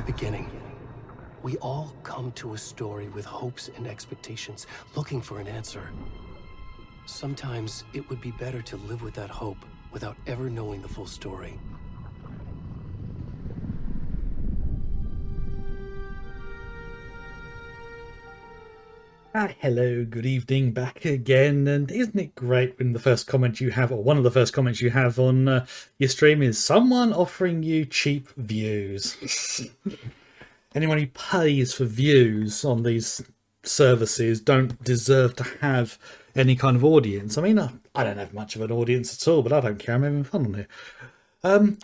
the beginning. We all come to a story with hopes and expectations, looking for an answer. Sometimes it would be better to live with that hope without ever knowing the full story. Hello, good evening, back again. And isn't it great when the first comment you have, or one of the first comments you have on your stream is someone offering you cheap views? Anyone who pays for views on these services don't deserve to have any kind of audience. I mean, I don't have much of an audience at all, but I don't care. I'm having fun on here.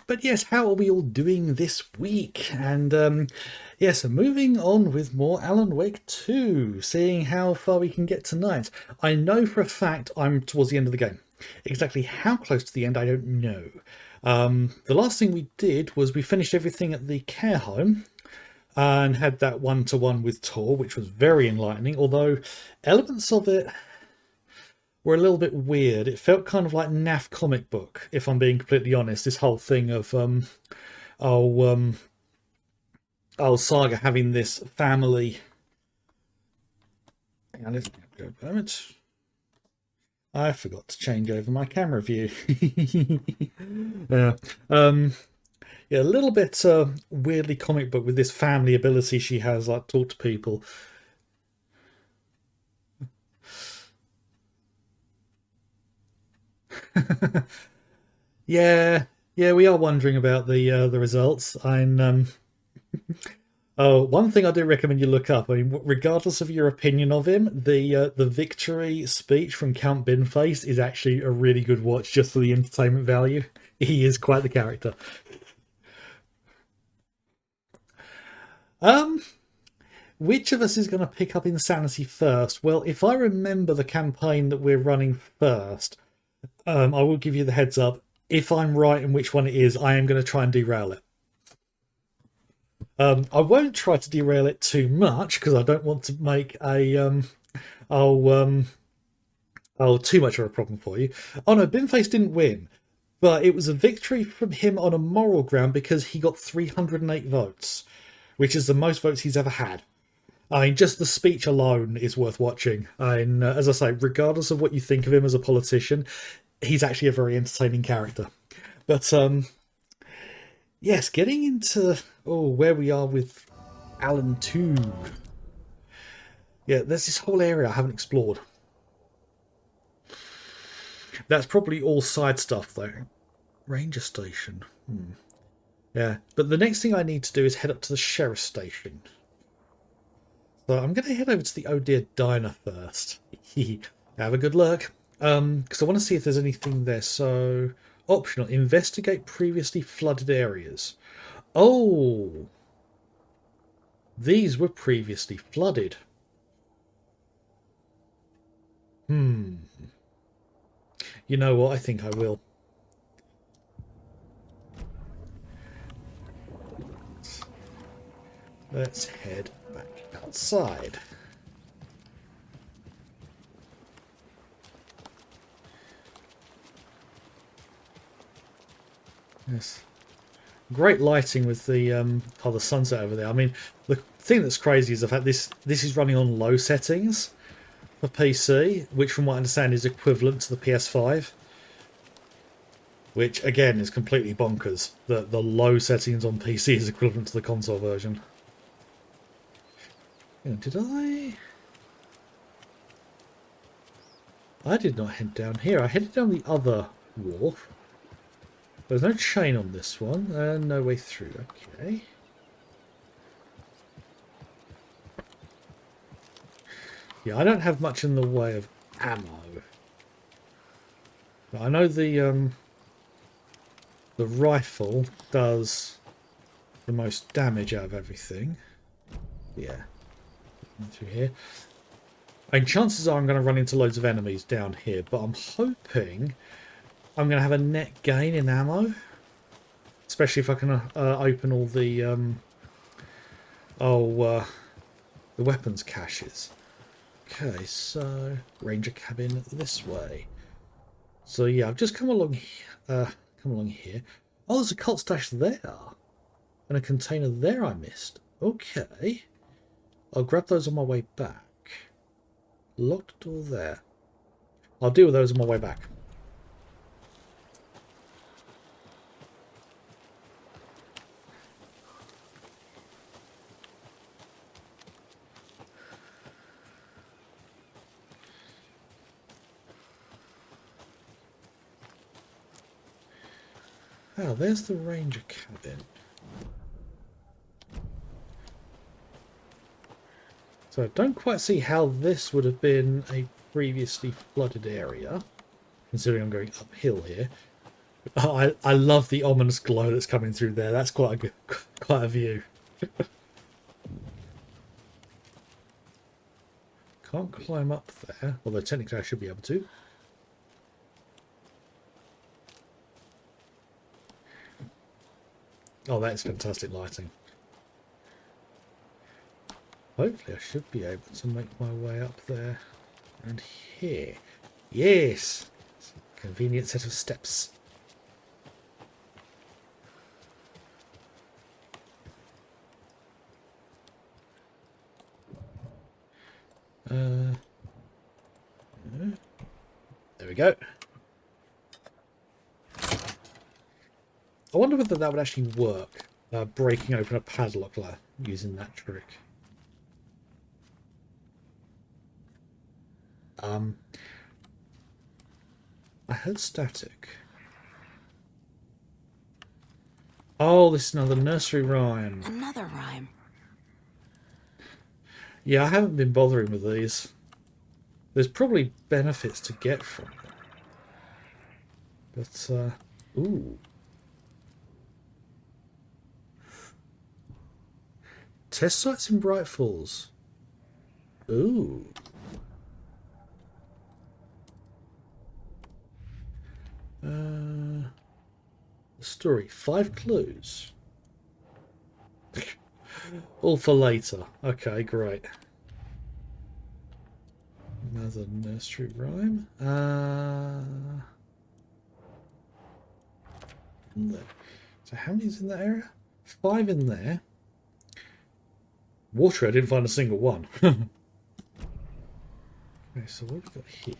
But yes, how are we all doing this week? And yes, moving on with more Alan Wake 2, seeing how far we can get tonight. I know for a fact I'm towards the end of the game. Exactly how close to the end, I don't know. The last thing we did was we finished everything at the care home and had that one-to-one with Tor, which was very enlightening, although elements of it were a little bit weird. It felt kind of like naff comic book, if I'm being completely honest. This whole thing of Saga having this family. Hang on, let's go a moment. I forgot to change over my camera view. Yeah, yeah, a little bit weirdly comic book with this family ability she has, like talk to people. Yeah, we are wondering about the results. Oh, one thing I do recommend you look up. I mean, regardless of your opinion of him, the victory speech from Count Binface is actually a really good watch just for the entertainment value. He is quite the character. Which of us is going to pick up Insanity first? Well, if I remember the campaign that we're running first, I will give you the heads up. If I'm right in which one it is, I am going to try and derail it. I won't try to derail it too much because I don't want to make a too much of a problem for you. Oh no, Binface didn't win, but it was a victory from him on a moral ground because he got 308 votes, which is the most votes he's ever had. I mean, just the speech alone is worth watching. And as I say, regardless of what you think of him as a politician, he's actually a very entertaining character. But yes, getting into where we are with Alan 2. Yeah, there's this whole area I haven't explored. That's probably all side stuff though. Ranger station. Yeah, but the next thing I need to do is head up to the sheriff's station. So I'm going to head over to the Oh Dear Diner first. Have a good look. Because I want to see if there's anything there. So, optional, investigate previously flooded areas. Oh! These were previously flooded. You know what? I think I will. Let's head back outside. Yes. Great lighting with the the sunset over there. I mean, the thing that's crazy is the fact this is running on low settings for PC, which from what I understand is equivalent to the PS5. Which again is completely bonkers. The low settings on PC is equivalent to the console version. Did I did not head down here. I headed down the other wharf. There's no chain on this one, and no way through. Okay. Yeah, I don't have much in the way of ammo. But I know the rifle does the most damage out of everything. Yeah. Through here. And chances are I'm going to run into loads of enemies down here, but I'm hoping I'm going to have a net gain in ammo, especially if I can open all the weapons caches. Okay, so ranger cabin this way. So yeah, I've just come along here. Oh, there's a cult stash there. And a container there I missed. Okay. I'll grab those on my way back. Locked door there. I'll deal with those on my way back. Oh, there's the ranger cabin. So I don't quite see how this would have been a previously flooded area, considering I'm going uphill here. Oh, I love the ominous glow that's coming through there. That's quite a view. Can't climb up there, although technically I should be able to. Oh, that is fantastic lighting. Hopefully I should be able to make my way up there and here. Yes! Convenient set of steps. There we go. I wonder whether that would actually work, breaking open a padlock using that trick. I heard static. Oh, this is another nursery rhyme. Another rhyme. Yeah, I haven't been bothering with these. There's probably benefits to get from them. But, ooh. Test sites in Bright Falls. Ooh. Story. 5 clues. All for later. Okay, great. Another nursery rhyme. So how many's in that area? 5 in there. Water, I didn't find a single one. Okay, so what have we got here?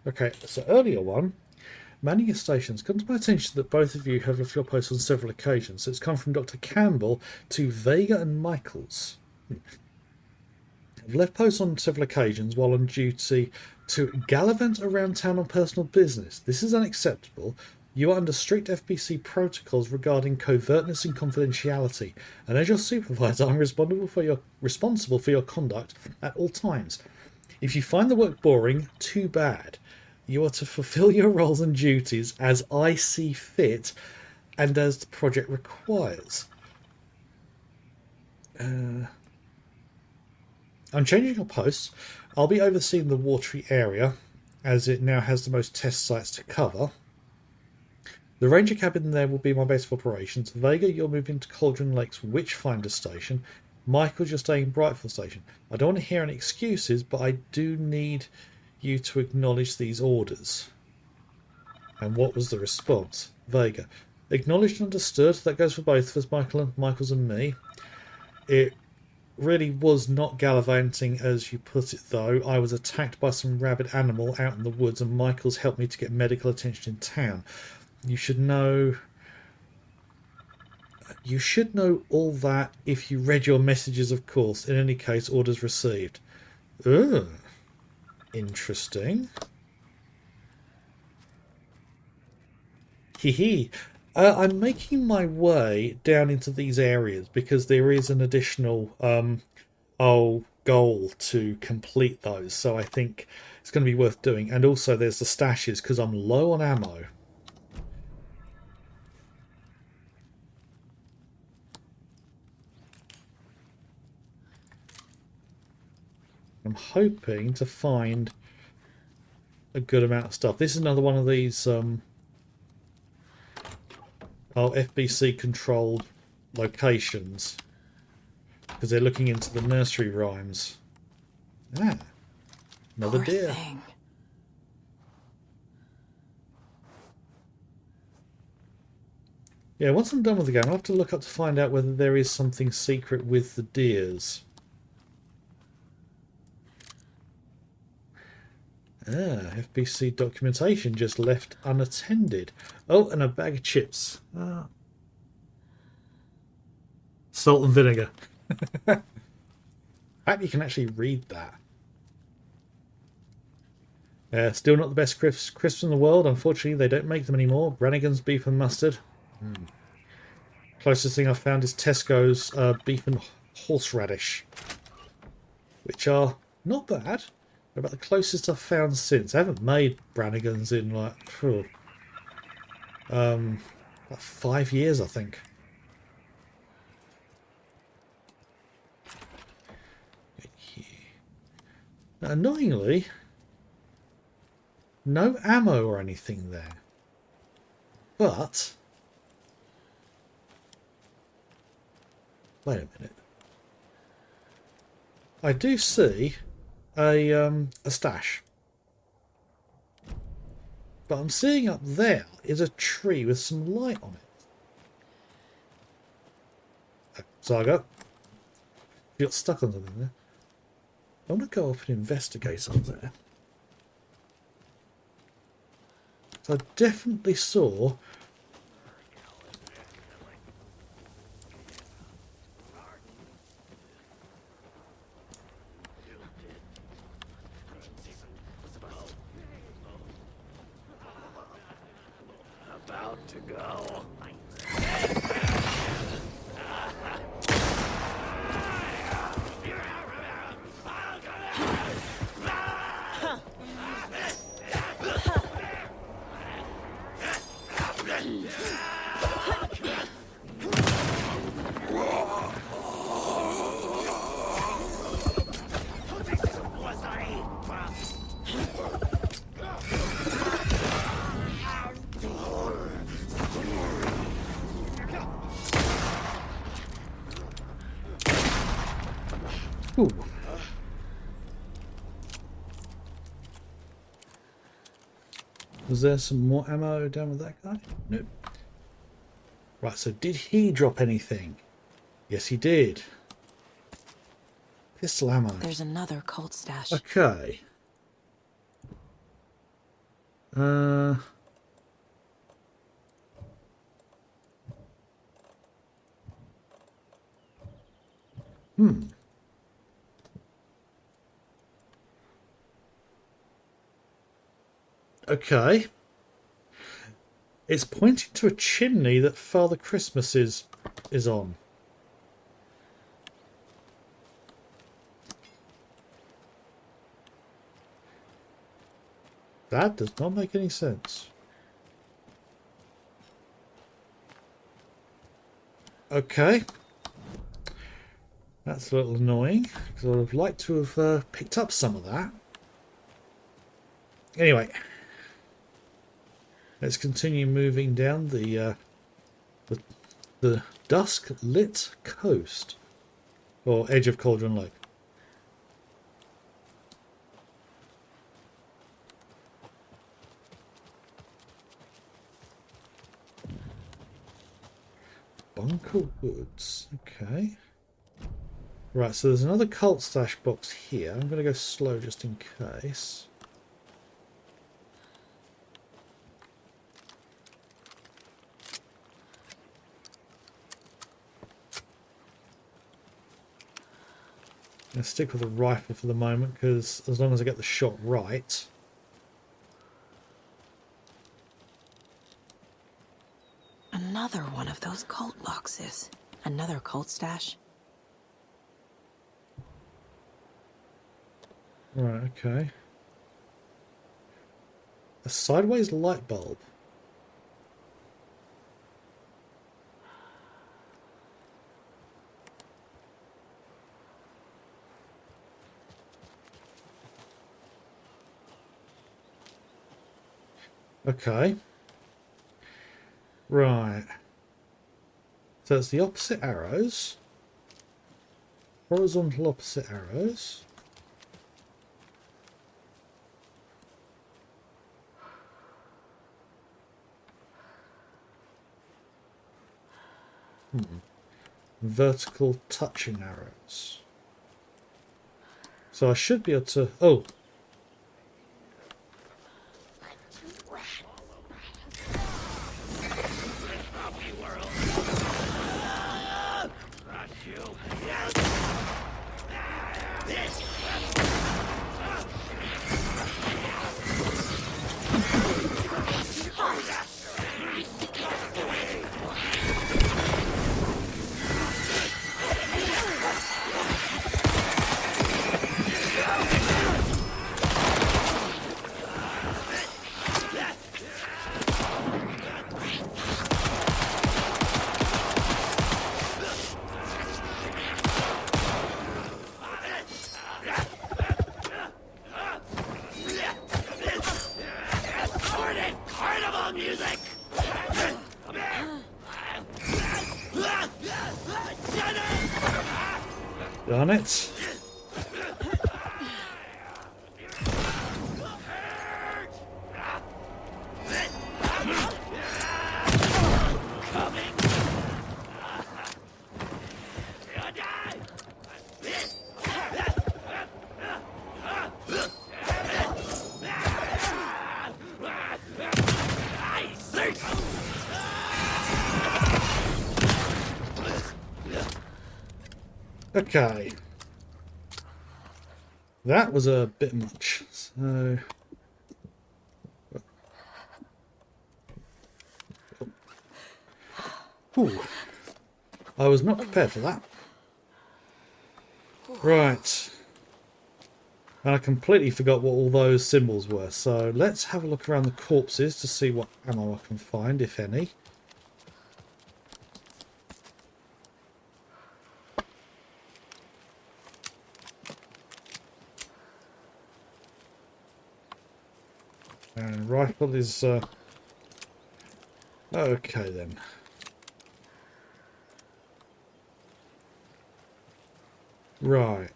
Okay, so earlier one. Manning your stations. Come to my attention that both of you have left your posts on several occasions. So it's come from Dr. Campbell to Vega and Michaels. I've left posts on several occasions while on duty to gallivant around town on personal business. This is unacceptable. You are under strict FBC protocols regarding covertness and confidentiality, and as your supervisor, I'm responsible for your conduct at all times. If you find the work boring, too bad. You are to fulfill your roles and duties as I see fit and as the project requires. I'm changing your posts. I'll be overseeing the watery area, as it now has the most test sites to cover. The ranger cabin there will be my base of operations. Vega, you're moving to Cauldron Lake's Witchfinder Station. Michael, you're staying in Brightfall Station. I don't want to hear any excuses, but I do need you to acknowledge these orders. And what was the response? Vega. Acknowledged and understood. That goes for both of us, Michaels and me. It really was not gallivanting as you put it, though. I was attacked by some rabid animal out in the woods, and Michaels helped me to get medical attention in town. You should know all that if you read your messages, of course. In any case, orders received. Ugh. Interesting. Hee. I'm making my way down into these areas because there is an additional goal to complete those. So I think it's going to be worth doing. And also there's the stashes because I'm low on ammo. I'm hoping to find a good amount of stuff. This is another one of these FBC controlled locations because they're looking into the nursery rhymes. Ah, another Poor deer. thing. Yeah, once I'm done with the game, I'll have to look up to find out whether there is something secret with the deers. Ah, FBC documentation just left unattended. Oh, and a bag of chips. Ah. Salt and vinegar. Fact you can actually read that. Still not the best crisps in the world. Unfortunately, they don't make them anymore. Brannigan's beef and mustard. Closest thing I've found is Tesco's beef and horseradish, which are not bad. They're about the closest I've found since. I haven't made Brannigan's in like about 5 years, I think. Annoyingly, no ammo or anything there. But wait a minute. I do see a stash. But I'm seeing up there is a tree with some light on it. Zargo. You got stuck on something there. I want to go up and investigate up there. So I definitely saw About to go. ooh. Was there some more ammo down with that guy? Nope. Right, so did he drop anything? Yes, he did. Pistol ammo. There's another cult stash. Okay. Hmm. Okay. It's pointing to a chimney that Father Christmas is on. That does not make any sense. Okay. That's a little annoying, because I would have liked to have picked up some of that. Anyway. Let's continue moving down the dusk-lit coast. Or edge of Cauldron Lake. Bunker Woods. Okay. Right, so there's another cult stash box here. I'm going to go slow just in case. I'm going to stick with the rifle for the moment, because as long as I get the shot right. Another one of those cult boxes. Another cult stash. Right, okay. A sideways light bulb. Okay. Right. So it's the opposite arrows. Horizontal opposite arrows. Vertical touching arrows. So I should be able to... Oh! Darn it. Okay. That was a bit much. So... Ooh. I was not prepared for that. Right. And I completely forgot what all those symbols were. So let's have a look around the corpses to see what ammo I can find, if any. And rifle is... Okay then. Right.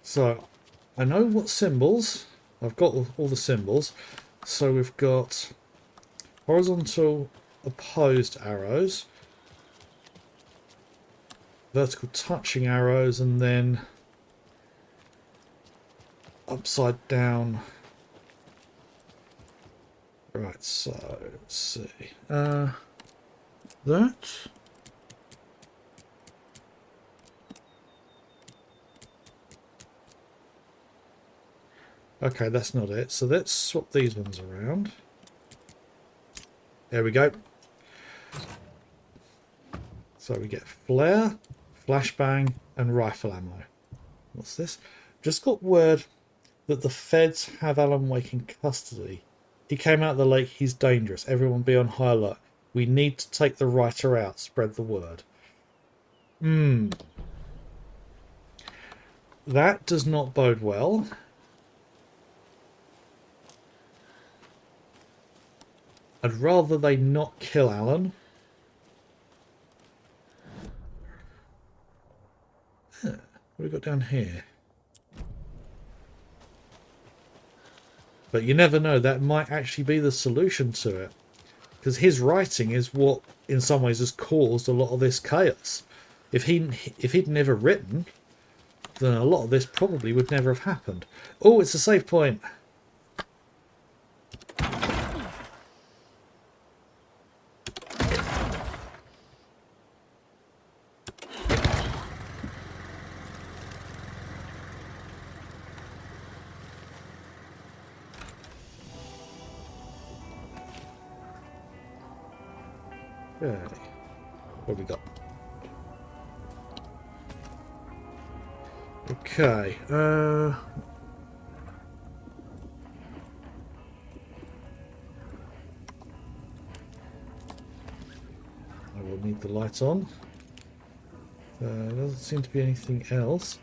So, I know what symbols. I've got all the symbols. So we've got horizontal opposed arrows, vertical touching arrows, and then upside down. Right, so let's see. That. Okay, that's not it. So let's swap these ones around. There we go. So we get flare, flashbang, and rifle ammo. What's this? Just got word that the feds have Alan Wake in custody. He came out of the lake. He's dangerous. Everyone be on high alert. We need to take the writer out. Spread the word. That does not bode well. I'd rather they not kill Alan. What have we got down here? But you never know, that might actually be the solution to it. Because his writing is what, in some ways, has caused a lot of this chaos. If he'd never written, then a lot of this probably would never have happened. Oh, it's a save point. Okay. What have we got? Okay. I will need the light on. There doesn't seem to be anything else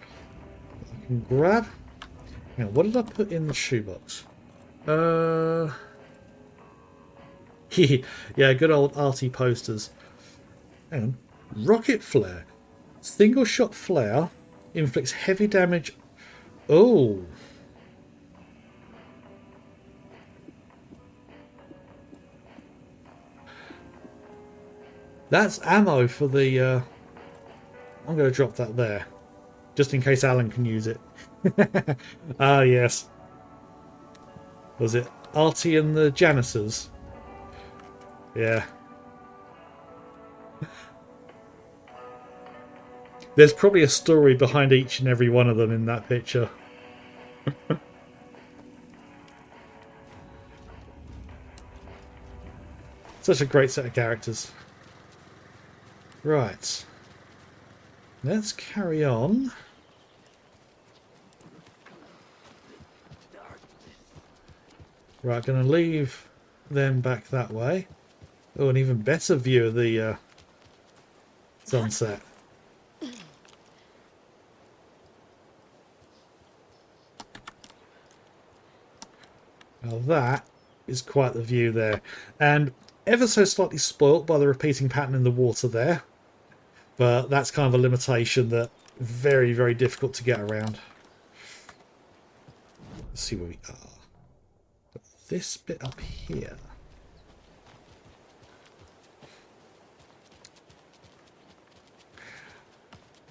I can grab. Now, what did I put in the shoebox? Yeah, good old arty posters. Hang on. Rocket flare. Single shot flare inflicts heavy damage. Oh. That's ammo for the... I'm going to drop that there. Just in case Alan can use it. Ah, yes. Was it Artie and the Janissers? Yeah. There's probably a story behind each and every one of them in that picture. Such a great set of characters. Right. Let's carry on. Right, going to leave them back that way. Oh, an even better view of the sunset. Now that is quite the view there. And ever so slightly spoilt by the repeating pattern in the water there. But that's kind of a limitation that very, very difficult to get around. Let's see where we are. Got this bit up here.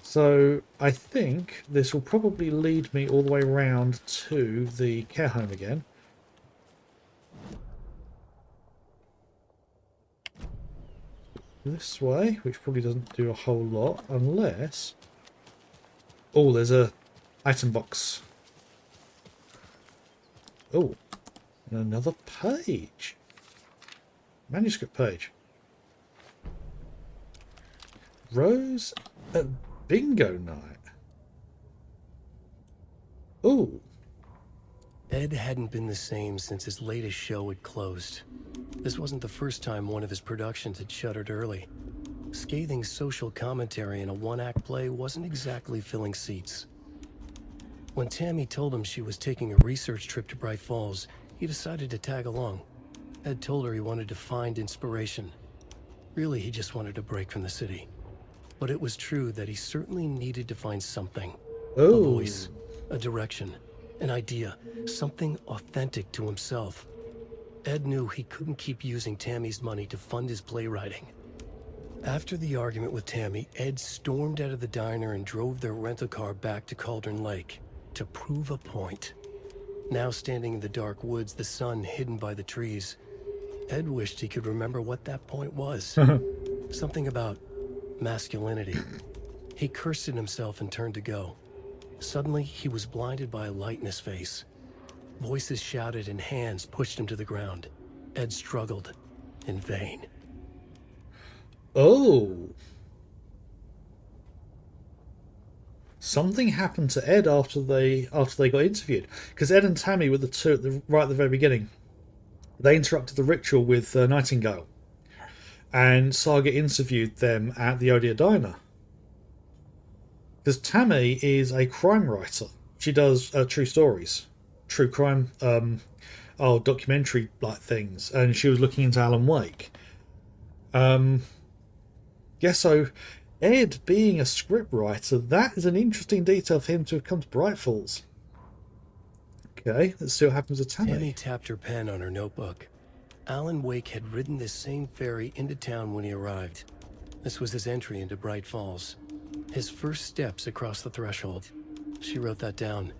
So I think this will probably lead me all the way around to the care home again. This way, which probably doesn't do a whole lot, unless... Oh, there's a item box. Oh, and another page. Manuscript page. Rose at bingo night. Oh. Ed hadn't been the same since his latest show had closed. This wasn't the first time one of his productions had shuttered early. Scathing social commentary in a one-act play wasn't exactly filling seats. When Tammy told him she was taking a research trip to Bright Falls, he decided to tag along. Ed told her he wanted to find inspiration. Really, he just wanted a break from the city. But it was true that he certainly needed to find something. Oh. A voice, a direction, an idea, something authentic to himself. Ed knew he couldn't keep using Tammy's money to fund his playwriting. After the argument with Tammy, Ed stormed out of the diner and drove their rental car back to Cauldron Lake to prove a point. Now standing in the dark woods, the sun hidden by the trees, Ed wished he could remember what that point was. Something about masculinity. He cursed at himself and turned to go. Suddenly, he was blinded by a light in his face. Voices shouted and hands pushed him to the ground. Ed struggled, in vain. Oh. Something happened to Ed after they got interviewed. Because Ed and Tammy were the two right at the very beginning. They interrupted the ritual with Nightingale. And Saga interviewed them at the Odia Diner. Because Tammy is a crime writer. She does true stories. True crime, documentary-like things. And she was looking into Alan Wake. Yeah, so Ed being a scriptwriter, that is an interesting detail for him to have come to Bright Falls. Okay, let's see what happens with Tammy. Tammy tapped her pen on her notebook. Alan Wake had ridden this same ferry into town when he arrived. This was his entry into Bright Falls. His first steps across the threshold. She wrote that down.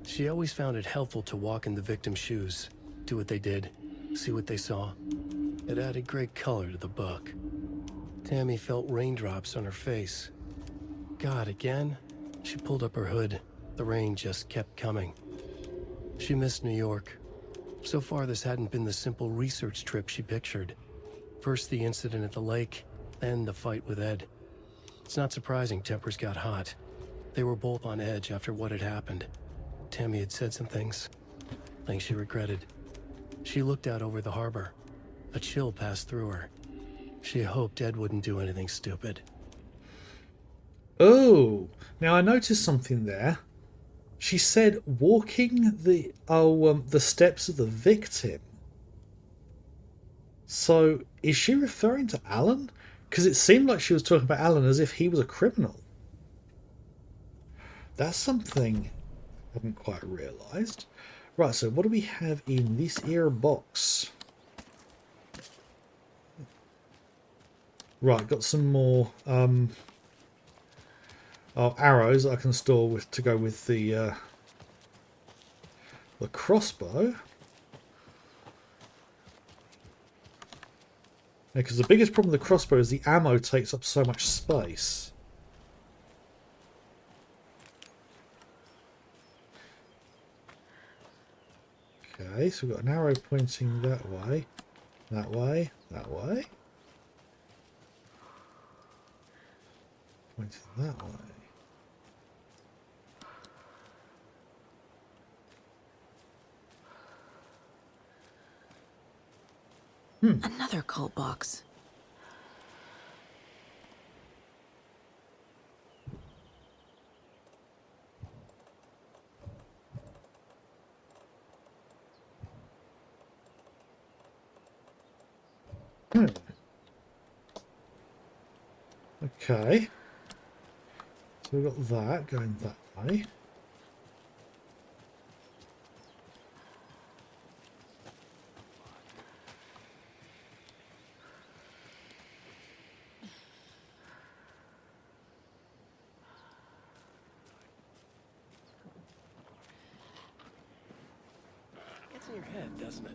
She always found it helpful to walk in the victim's shoes, do what they did, see what they saw. It added great color to the book. Tammy felt raindrops on her face. God, again? She pulled up her hood. The rain just kept coming. She missed New York. So far, this hadn't been the simple research trip she pictured. First the incident at the lake, then the fight with Ed. It's not surprising tempers got hot. They were both on edge after what had happened. Tammy had said some things she regretted. She looked out over the harbor. A chill passed through her. She hoped Ed wouldn't do anything stupid. Oh, now I noticed something there. She said walking the steps of the victim. So is she referring to Alan? Because it seemed like she was talking about Alan as if he was a criminal. That's something I haven't quite realised. Right, so what do we have in this here box? Right, got some more arrows I can store with to go with the crossbow. Because the biggest problem with the crossbow is the ammo takes up so much space. Okay, so we've got an arrow pointing that way, that way, that way. Pointing that way. Another cult box. Okay. So we've got that going that way. Gets in your head, doesn't it?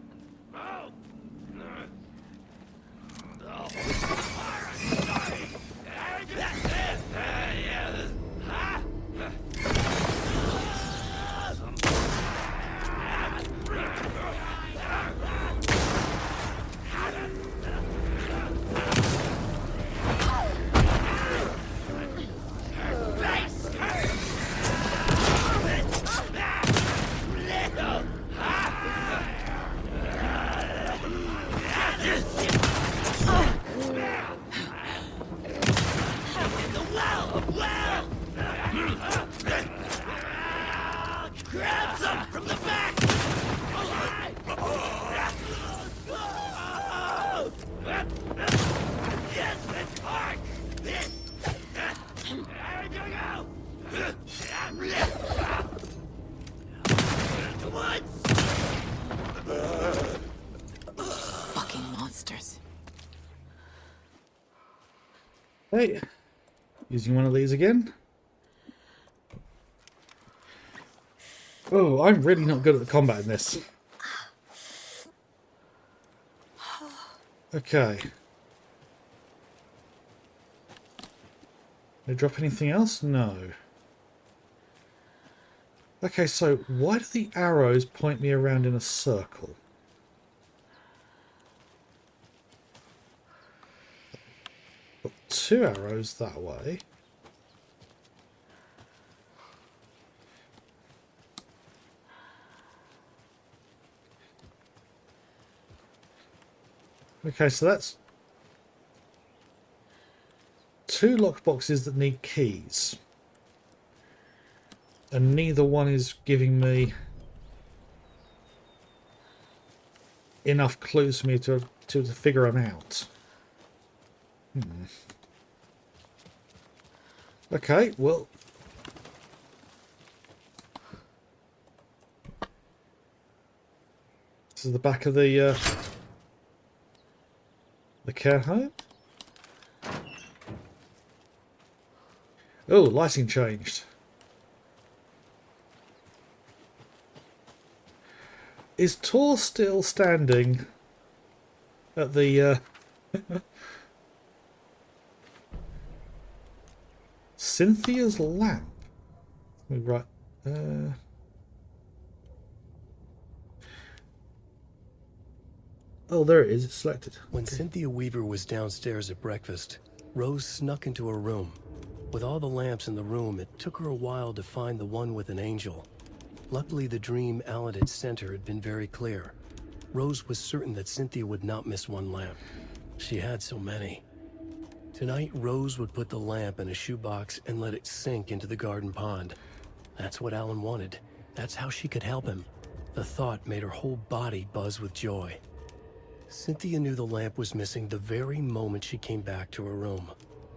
Fucking monsters. Hey, using one of these again. Oh, I'm really not good at the combat in this. Okay. They drop anything else? No. Okay, so why do the arrows point me around in a circle? Got 2 arrows that way. Okay, so that's 2 lockboxes that need keys. And neither one is giving me enough clues for me to figure them out. Okay, well... This is the back of the care home. Oh, lighting changed. Is Tor still standing at the Cynthia's lamp? Right. Oh, there it is. It's selected. When Cynthia Weaver was downstairs at breakfast, Rose snuck into her room. With all the lamps in the room, it took her a while to find the one with an angel. Luckily, the dream Alan had sent her had been very clear. Rose was certain that Cynthia would not miss one lamp. She had so many. Tonight, Rose would put the lamp in a shoebox and let it sink into the garden pond. That's what Alan wanted. That's how she could help him. The thought made her whole body buzz with joy. Cynthia knew the lamp was missing the very moment she came back to her room.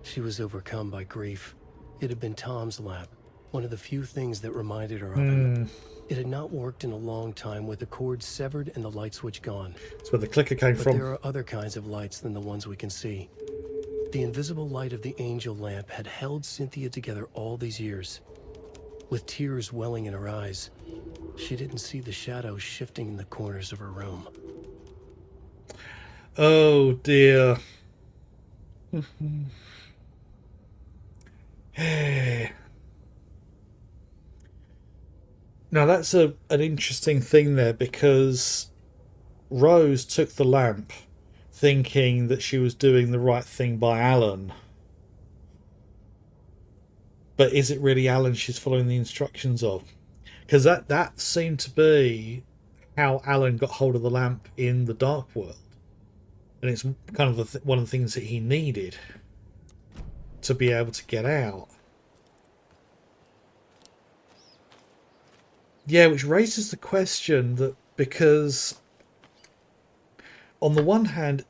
She was overcome by grief. It had been Tom's lamp, one of the few things that reminded her of him. It had not worked in a long time with the cord severed and the light switch gone. That's where the clicker came But from. there are other kinds of lights than the ones we can see. The invisible light of the angel lamp had held Cynthia together all these years. With tears welling in her eyes, she didn't see the shadows shifting in the corners of her room. Oh dear. Now that's an interesting thing there, because Rose took the lamp thinking that she was doing the right thing by Alan. But is it really Alan she's following the instructions of? Because that seemed to be how Alan got hold of the lamp in the Dark World. And it's kind of one of the things that he needed to be able to get out. Yeah, which raises the question that, because on the one hand,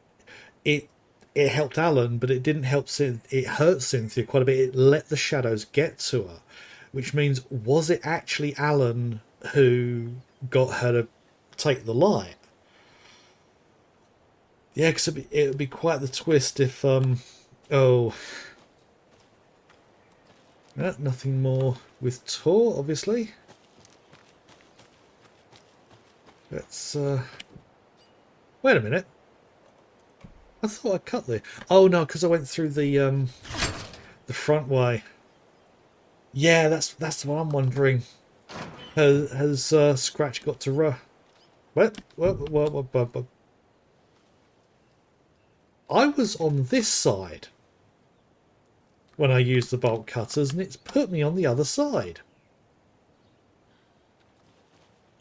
it helped Alan, but it didn't help it hurt Cynthia quite a bit. It let the shadows get to her, which means, was it actually Alan who got her to take the light? Yeah, because it would be quite the twist if nothing more with Tor, obviously. Let's wait a minute. I thought I cut there. Oh no, because I went through the front way. Yeah, that's what I'm wondering. Has Scratch got to what? I was on this side when I used the bolt cutters, and it's put me on the other side.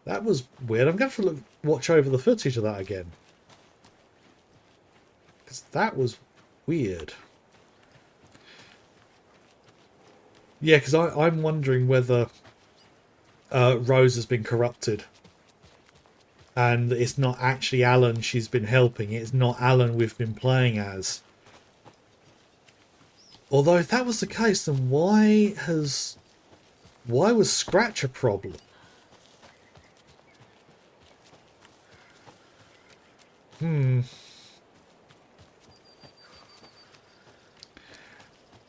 That was weird. I'm going to have to watch over the footage of that again, because that was weird. Yeah, because I'm wondering whether Rose has been corrupted, and it's not actually Alan she's been helping. It's not Alan we've been playing as. Although if that was the case, then why was Scratch a problem?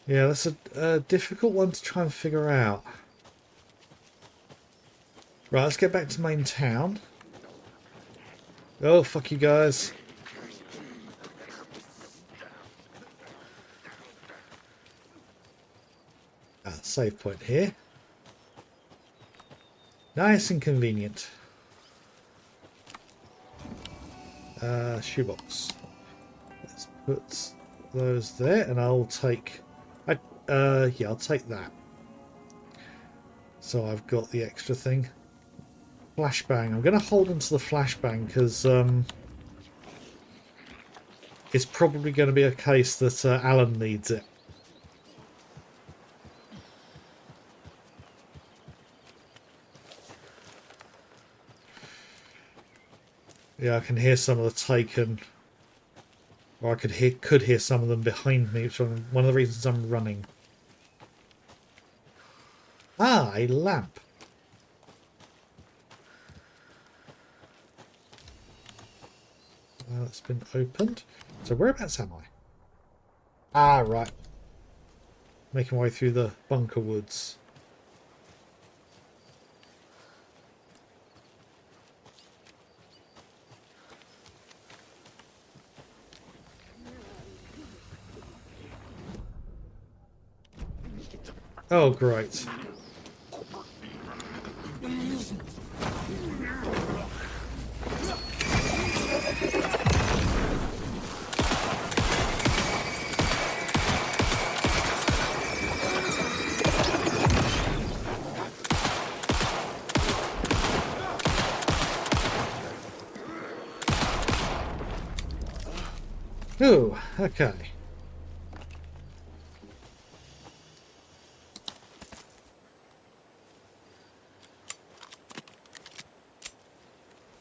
Yeah, that's a difficult one to try and figure out. Right, let's get back to main town. Oh, fuck you guys. Save point here. Nice and convenient. Shoebox. Let's put those there, and I'll take... yeah, I'll take that. So I've got the extra thing. Flashbang. I'm going to hold onto the flashbang because it's probably going to be a case that Alan needs it. Yeah, I can hear some of the Taken, or I could hear some of them behind me, which is one of the reasons I'm running. Ah, a lamp. It's been opened. So whereabouts am I? Ah, right. Making my way through the bunker woods. Oh, great. Oh, okay.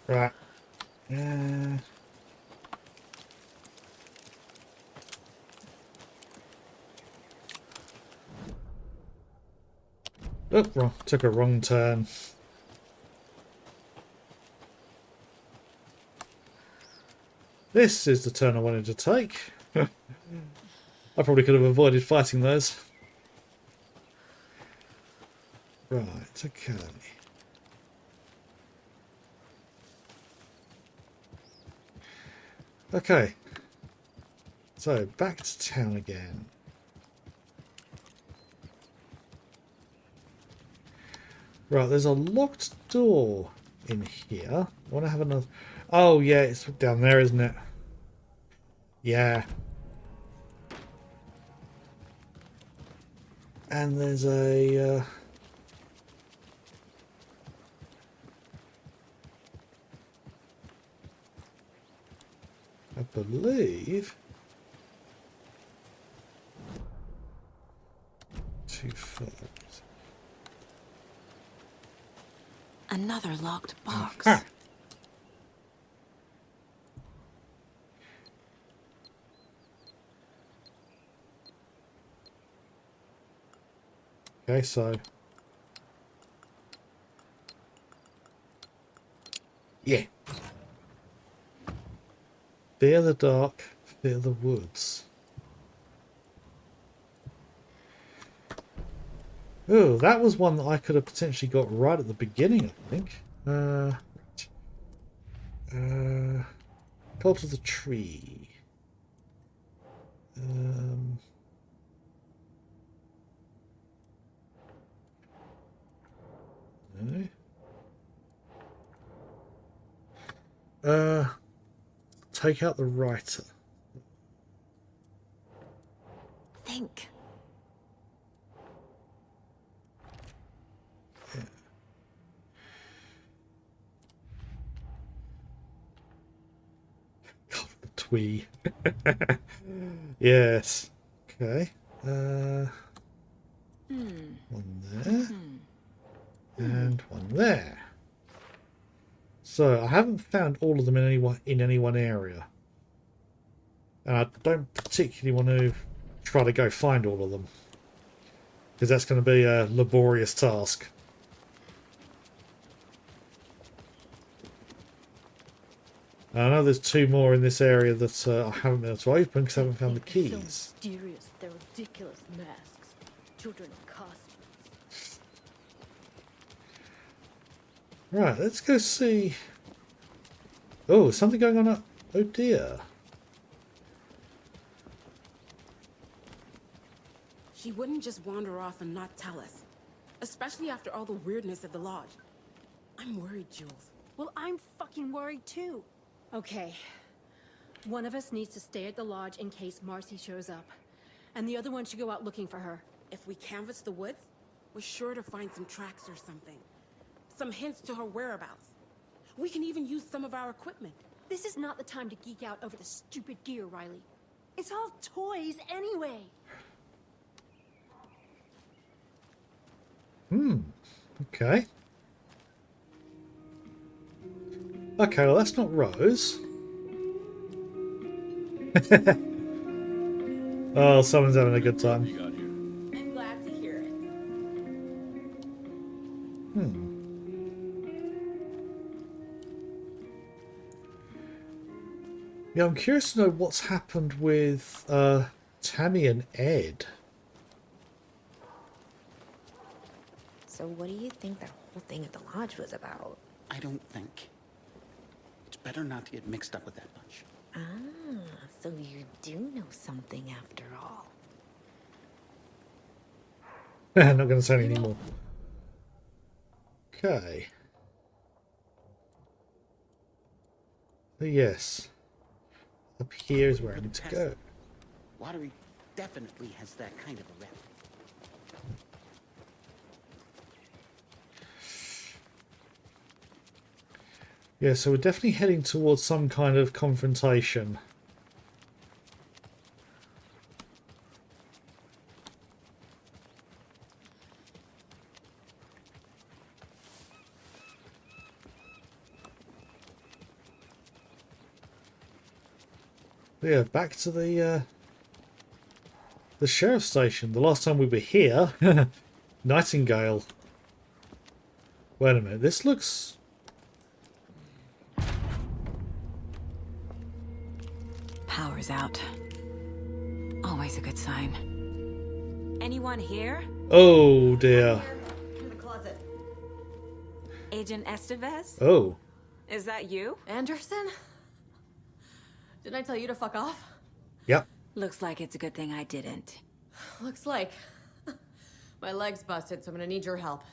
Right. Oh, wrong. Took a wrong turn. This is the turn I wanted to take. I probably could have avoided fighting those. Right, okay. Okay. So, back to town again. Right, there's a locked door in here. I want to have another... Oh, yeah, it's down there, isn't it? Yeah. And there's a... I believe... 2 foot. Another locked box. Ah. Okay, so... Yeah. Fear the dark, fear the woods. Oh, that was one that I could have potentially got right at the beginning, I think. Pull to the tree. No. Take out the writer. Think. God, the twee. Yes. Okay. One there. And one there. So I haven't found all of them in any one area. And I don't particularly want to try to go find all of them, because that's going to be a laborious task. I know there's 2 more in this area that I haven't been able to open because I haven't found the keys. So mysterious, their ridiculous masks. Children in costumes. Right, let's go see. Oh, something going on up. Oh dear. She wouldn't just wander off and not tell us. Especially after all the weirdness at the lodge. I'm worried, Jules. Well, I'm fucking worried too. Okay. One of us needs to stay at the lodge in case Marcy shows up. And the other one should go out looking for her. If we canvass the woods, we're sure to find some tracks or something. Some hints to her whereabouts. We can even use some of our equipment. This is not the time to geek out over the stupid gear, Riley. It's all toys anyway. Okay. Okay, well that's not Rose. Oh, someone's having a good time. You got here. I'm glad to hear it. Yeah, I'm curious to know what's happened with Tammy and Ed. So what do you think that whole thing at the lodge was about? I don't think. It's better not to get mixed up with that bunch. Ah, so you do know something after all. I'm not going to say anything more. Okay. But yes. Up here is where I need to go. Watery definitely has that kind of a rep. Yeah, so we're definitely heading towards some kind of confrontation. Yeah, back to the sheriff's station. The last time we were here, Nightingale. Wait a minute, this looks... Power's out. All Always a good sign. Anyone here? Oh dear. Through the closet. Agent Estevez? Oh. Is that you? Anderson? Didn't I tell you to fuck off? Yep. Looks like it's a good thing I didn't. Looks like. My leg's busted, so I'm gonna need your help.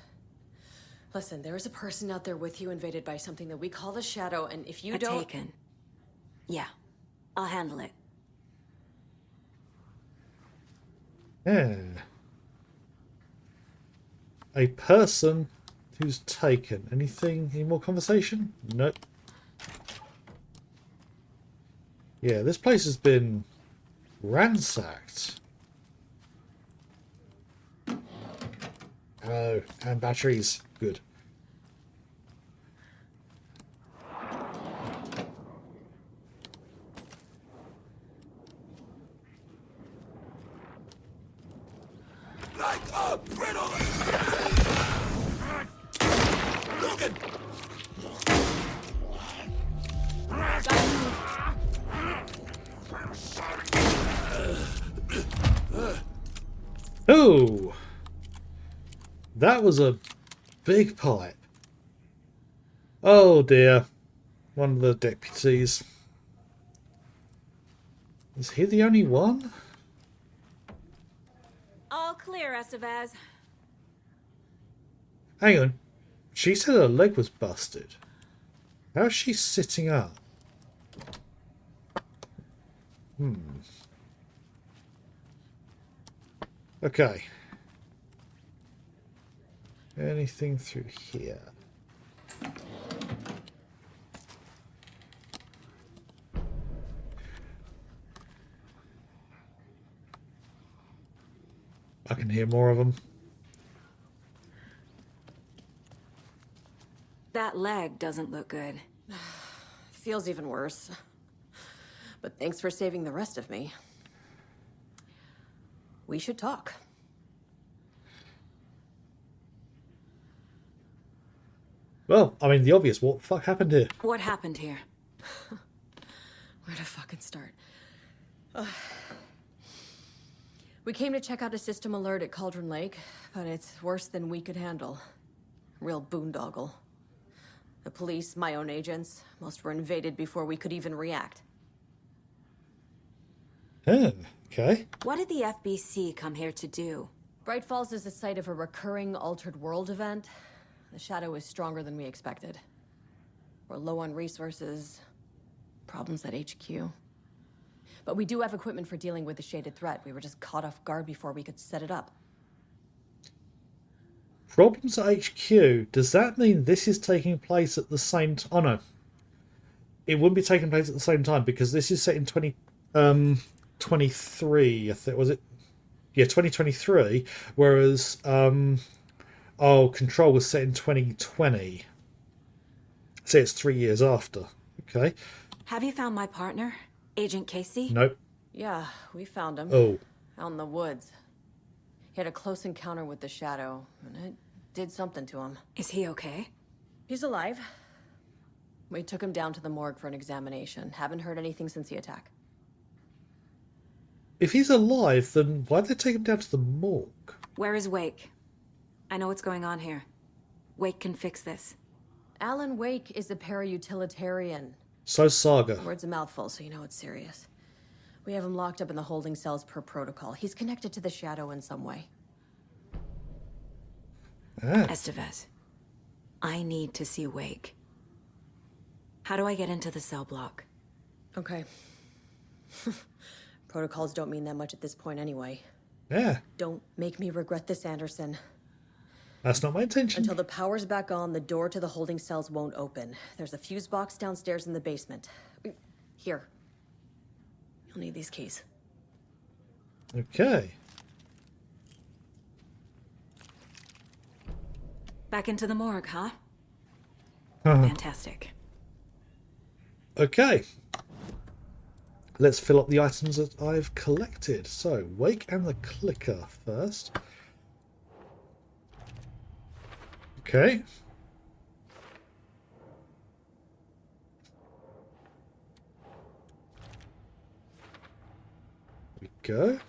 Listen, there is a person out there with you invaded by something that we call the Shadow, and if you don't... Taken. Yeah, I'll handle it. Yeah. A person who's taken. Any more conversation? Nope. Yeah, this place has been ransacked. Oh, and batteries. Good. Oh! That was a big pipe. Oh dear. One of the deputies. Is he the only one? All clear, Estevez. Hang on. She said her leg was busted. How's she sitting up? Okay. Anything through here? I can hear more of them. That leg doesn't look good. Feels even worse. But thanks for saving the rest of me. We should talk. Well, I mean, the obvious. What the fuck happened here? What happened here? Where to fucking start? We came to check out a system alert at Cauldron Lake, but it's worse than we could handle. Real boondoggle. The police, my own agents, most were invaded before we could even react. Oh, okay. What did the FBC come here to do? Bright Falls is the site of a recurring Altered World event. The Shadow is stronger than we expected. We're low on resources, problems at HQ. But we do have equipment for dealing with the shaded threat. We were just caught off guard before we could set it up. Problems at HQ. Does that mean this is taking place at the same time? Oh no. It wouldn't be taking place at the same time because this is set in 2023, I think, was it? Yeah, 2023. Whereas Control was set in 2020. So it's 3 years after. Okay. Have you found my partner, Agent Casey? Nope. Yeah, we found him. Oh. Out in the woods. He had a close encounter with the Shadow, and it did something to him. Is he okay? He's alive. We took him down to the morgue for an examination. Haven't heard anything since the attack. If he's alive, then why'd they take him down to the morgue? Where is Wake? I know what's going on here. Wake can fix this. Alan Wake is a para-utilitarian. So Saga. Word's a mouthful, so you know it's serious. We have him locked up in the holding cells per protocol. He's connected to the Shadow in some way. Ah. Estevez, I need to see Wake. How do I get into the cell block? Okay. Protocols don't mean that much at this point anyway. Yeah. Don't make me regret this, Anderson. That's not my intention. Until the power's back on, the door to the holding cells won't open. There's a fuse box downstairs in the basement. Here. You'll need these keys. Okay. Back into the morgue, huh? Fantastic. Okay. Let's fill up the items that I've collected. So, Wake and the clicker first. Okay. we go.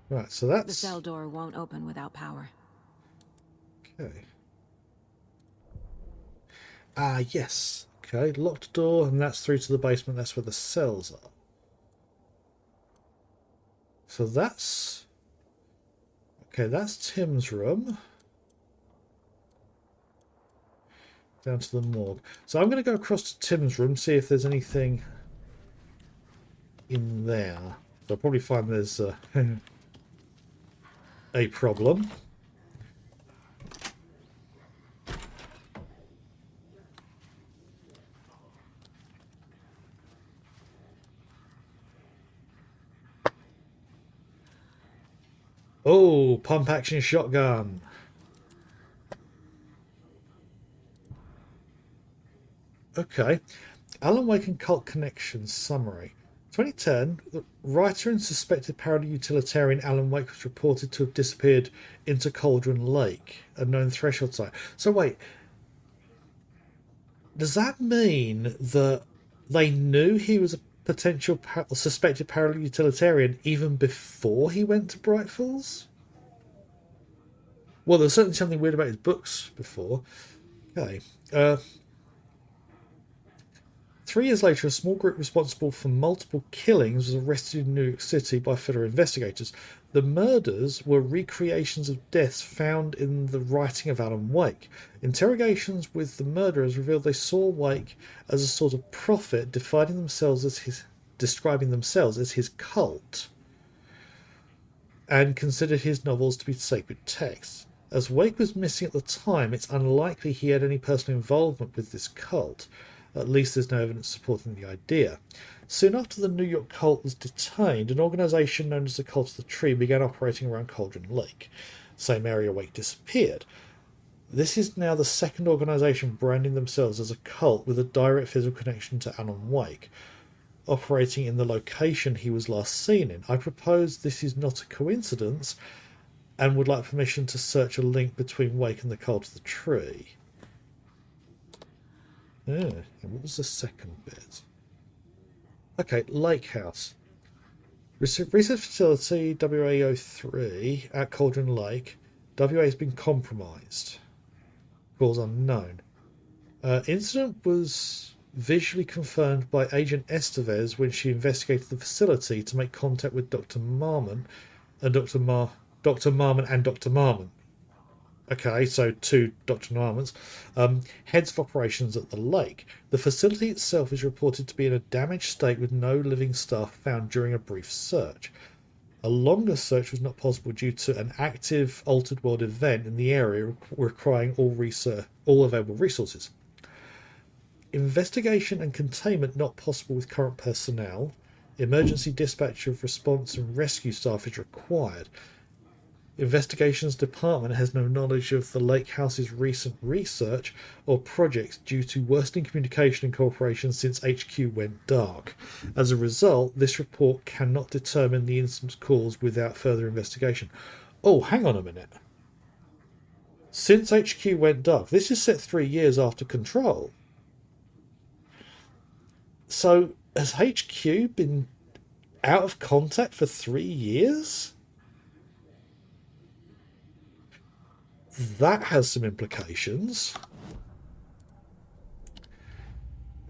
Right, so The that's cell door won't open without power. okay. Ah, yes. Okay, locked door, and that's through to the basement. That's where the cells are. So that's okay. That's Tim's room. Down to the morgue. So I'm going to go across to Tim's room, see if there's anything in there. So I'll probably find there's a problem. Oh, pump action shotgun. Okay. Alan Wake and Cult Connections summary. 2010, the writer and suspected paralegal Alan Wake was reported to have disappeared into Cauldron Lake, a known threshold site. So wait, does that mean that they knew he was a potential suspected paralegal even before he went to Bright Falls? Well, there's certainly something weird about his books before. Okay. 3 years later, a small group responsible for multiple killings was arrested in New York City by federal investigators. The murders were recreations of deaths found in the writing of Alan Wake. Interrogations with the murderers revealed they saw Wake as a sort of prophet, describing themselves as his cult, and considered his novels to be sacred texts. As Wake was missing at the time, it's unlikely he had any personal involvement with this cult. At least there's no evidence supporting the idea. Soon after the New York cult was detained, an organisation known as the Cult of the Tree began operating around Cauldron Lake, same area Wake disappeared. This is now the second organisation branding themselves as a cult with a direct physical connection to Alan Wake, operating in the location he was last seen in. I propose this is not a coincidence and would like permission to search a link between Wake and the Cult of the Tree. And what was the second bit? Okay, Lake House. Research facility WA03 at Cauldron Lake. WA has been compromised. Cause unknown. Incident was visually confirmed by Agent Estevez when she investigated the facility to make contact with Dr. Marmon and Dr. Marmon and Dr. Marmon. Okay, so 2 Dr. Marmons, heads of operations at the lake. The facility itself is reported to be in a damaged state with no living staff found during a brief search. A longer search was not possible due to an active Altered World event in the area requiring all available resources. Investigation and containment not possible with current personnel. Emergency dispatch of response and rescue staff is required. Investigations Department has no knowledge of the Lake House's recent research or projects due to worsening communication and cooperation since HQ went dark. As a result, this report cannot determine the incident's cause without further investigation. Oh, hang on a minute. Since HQ went dark, this is set 3 years after Control. So, has HQ been out of contact for 3 years? That has some implications.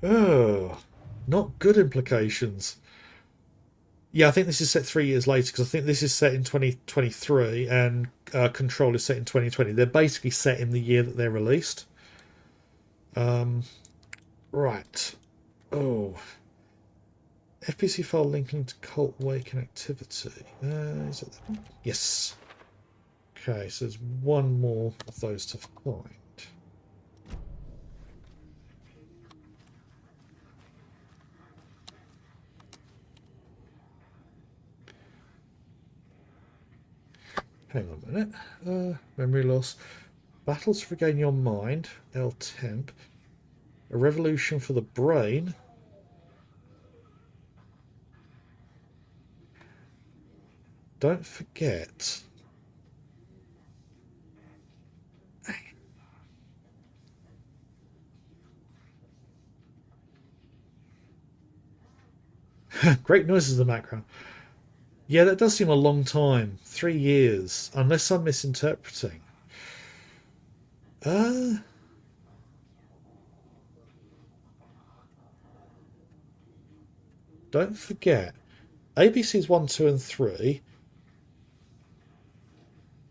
Oh, not good implications. Yeah, I think this is set 3 years later because I think this is set in 2023 and Control is set in 2020. They're basically set in the year that they're released. Right. Oh. FPC file linking to Cult Wake and activity. Is it that one? Yes. Okay, so there's one more of those to find. Hang on a minute. Memory loss. Battles to regain your mind. L-Temp. A revolution for the brain. Don't forget. Great noises in the background. Yeah, that does seem a long time. 3 years. Unless I'm misinterpreting. Don't forget. ABC's 1, 2, and 3.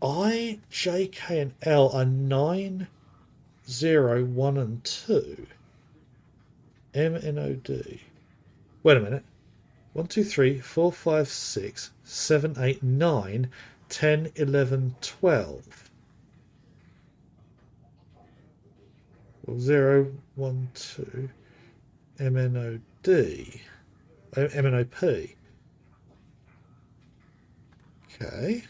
I, J, K, and L are 9, 0, 1, and 2. M, N, O, D. Wait a minute. 1, 2, 3, 4, 5, 6, 7, 8, 9, 10, 11, 12. 0, 1, 2. M, N, O, D. M, N, O, P. Okay.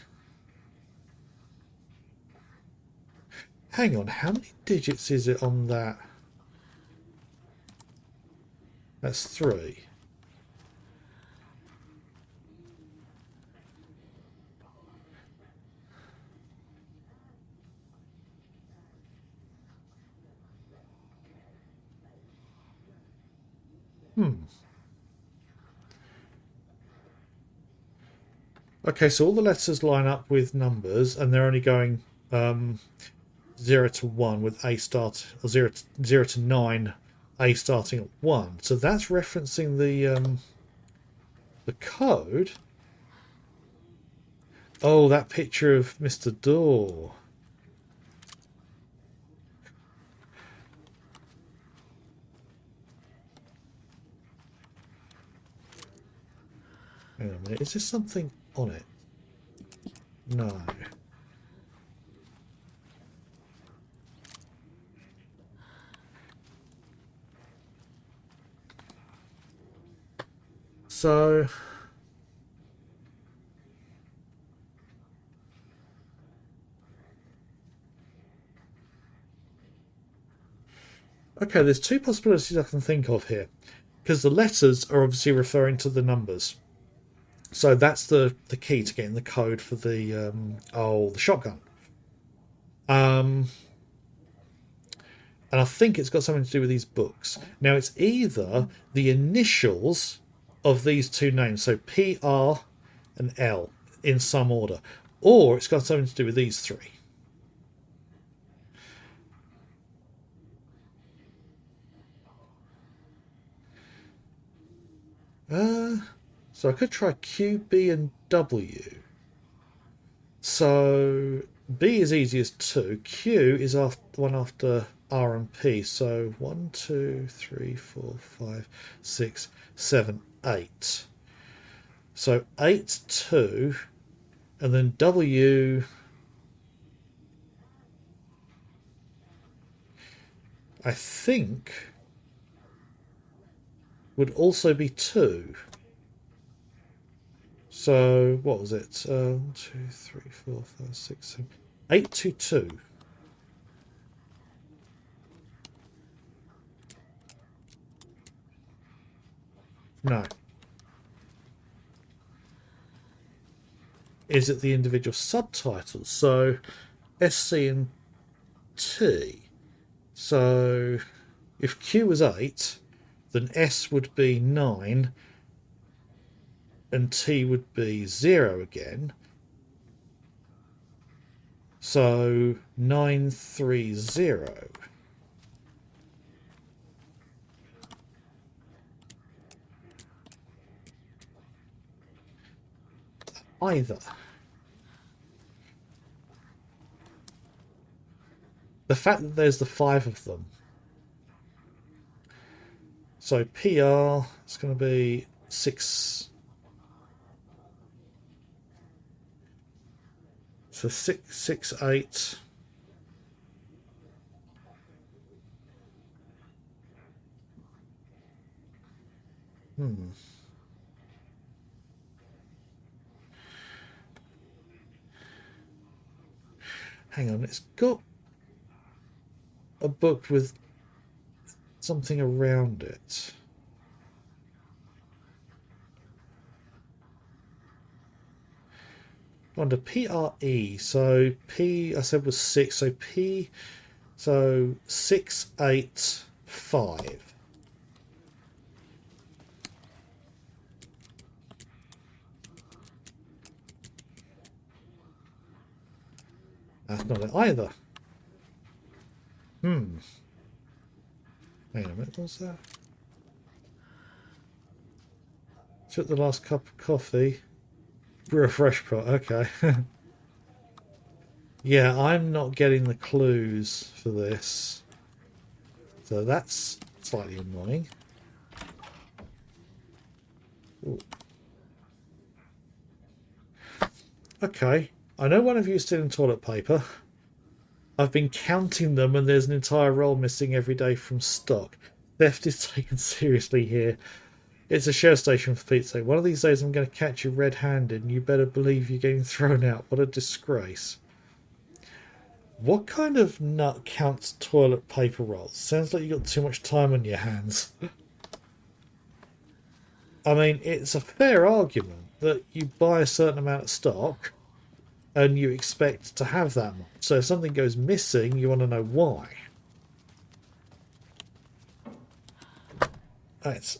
Hang on, how many digits is it on that? That's 3. Okay, so all the letters line up with numbers, and they're only going 0 to 1 with A start, or 0 to 9, A starting at 1. So that's referencing the code. Oh, that picture of Mr. Dorr. Hang on a minute, is there something on it? No. So okay, there's two possibilities I can think of here, because the letters are obviously referring to the numbers. So that's the key to getting the code for the the shotgun. And I think it's got something to do with these books. Now it's either the initials of these two names, so PR and L in some order, or it's got something to do with these three. So I could try Q, B, and W. So B is easy as 2. Q is after one after R and P. So 1, 2, 3, 4, 5, 6, 7, 8. So 8, 2, and then W. I think would also be 2. So what was it? 1, 2, 3, 4, 5, 6, 7, 8, 2, 2. No. Is it the individual subtitles? So S, C, and T. So if Q was 8, then S would be 9, and T would be 0 again. So 930. Either. The fact that there's the 5 of them. So PR, it's going to be 6. So 6, 6, 8. Hang on, it's got a book with something around it. Under PRE, so P I said was 6, so P, so 6, 8, 5. That's not it either. Hang on a minute, what's that? Took the last cup of coffee. Brew a fresh pot, okay. Yeah, I'm not getting the clues for this. So that's slightly annoying. Ooh. Okay, I know one of you is stealing toilet paper. I've been counting them and there's an entire roll missing every day from stock. Theft is taken seriously here. It's a share station for Pete's sake. One of these days I'm going to catch you red-handed and you better believe you're getting thrown out. What a disgrace. What kind of nut counts toilet paper rolls? Sounds like you got too much time on your hands. I mean, it's a fair argument that you buy a certain amount of stock and you expect to have that much. So if something goes missing, you want to know why. Right.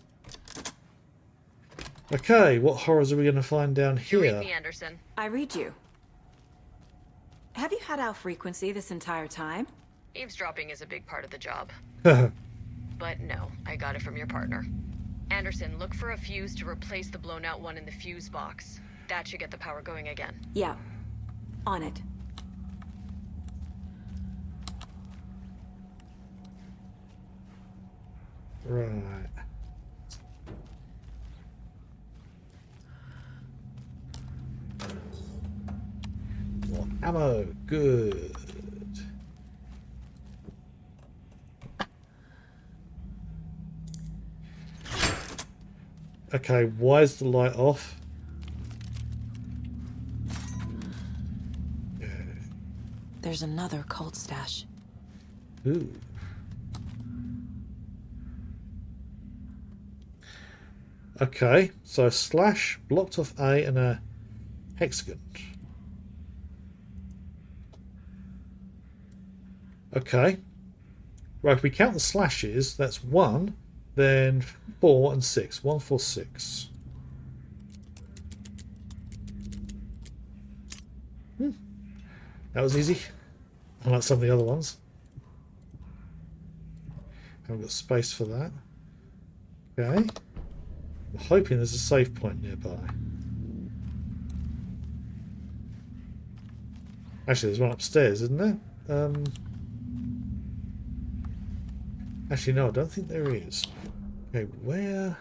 Okay, what horrors are we going to find down here? You read me, Anderson. I read you. Have you had Al frequency this entire time? Eavesdropping is a big part of the job. But no, I got it from your partner. Anderson, look for a fuse to replace the blown out one in the fuse box. That should get the power going again. Yeah. On it. Right. More ammo. Good. Okay, why is the light off? There's another cult stash. Ooh. Okay, so slash blocked off A and a hexagon. Okay. Right, if we count the slashes, that's 1, then 4 and 6. 1, 4, 6. That was easy. Unlike some of the other ones. Haven't got space for that. Okay. I'm hoping there's a save point nearby. Actually, there's one upstairs, isn't there? Actually, no, I don't think there is. Okay, where...